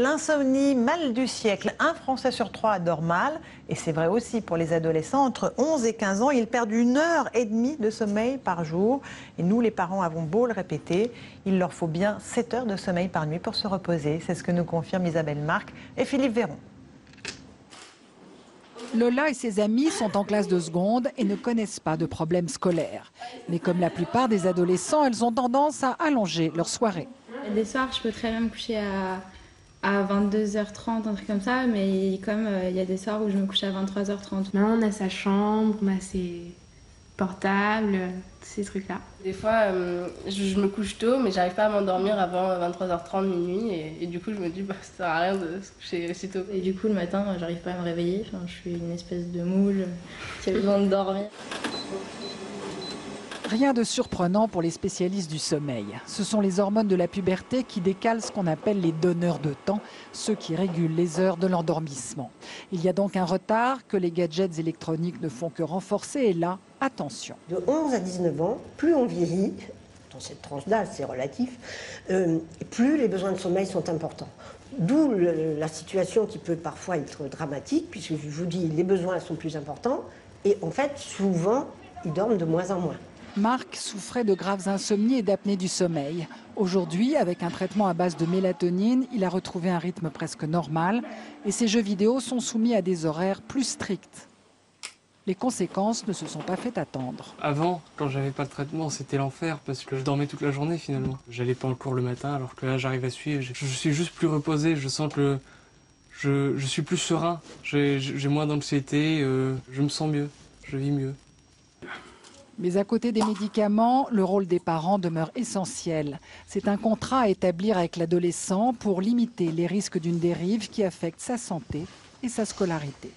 L'insomnie, mal du siècle. Un Français sur 3 dort mal. Et c'est vrai aussi pour les adolescents. Entre 11 et 15 ans, ils perdent 1h30 de sommeil par jour. Et nous, les parents, avons beau le répéter, il leur faut bien 7 heures de sommeil par nuit pour se reposer. C'est ce que nous confirment Isabelle Marc et Philippe Véron. Lola et ses amis sont en classe de seconde et ne connaissent pas de problèmes scolaires. Mais comme la plupart des adolescents, elles ont tendance à allonger leur soirée. Des soirs, je peux très bien me coucher à 22h30, un truc comme ça, mais comme il y a des soirs où je me couche à 23h30. Maintenant, on a sa chambre, on a ses portables, tous ces trucs-là. Des fois, je me couche tôt, mais j'arrive pas à m'endormir avant 23h30, minuit, et du coup, je me dis, ça sert à rien de se coucher si tôt. Et du coup, le matin, j'arrive pas à me réveiller, enfin, je suis une espèce de moule qui a besoin de dormir. Rien de surprenant pour les spécialistes du sommeil. Ce sont les hormones de la puberté qui décalent ce qu'on appelle les donneurs de temps, ceux qui régulent les heures de l'endormissement. Il y a donc un retard que les gadgets électroniques ne font que renforcer et là, attention. De 11 à 19 ans, plus on vieillit, dans cette tranche d'âge c'est relatif, plus les besoins de sommeil sont importants. D'où la situation qui peut parfois être dramatique, puisque je vous dis les besoins sont plus importants et en fait souvent ils dorment de moins en moins. Marc souffrait de graves insomnies et d'apnée du sommeil. Aujourd'hui, avec un traitement à base de mélatonine, il a retrouvé un rythme presque normal et ses jeux vidéo sont soumis à des horaires plus stricts. Les conséquences ne se sont pas fait attendre. Avant, quand j'avais pas de traitement, c'était l'enfer parce que je dormais toute la journée finalement. J'allais pas en cours le matin alors que là j'arrive à suivre. Je suis juste plus reposé, je sens que je suis plus serein, j'ai moins d'anxiété, je me sens mieux, je vis mieux. Mais à côté des médicaments, le rôle des parents demeure essentiel. C'est un contrat à établir avec l'adolescent pour limiter les risques d'une dérive qui affecte sa santé et sa scolarité.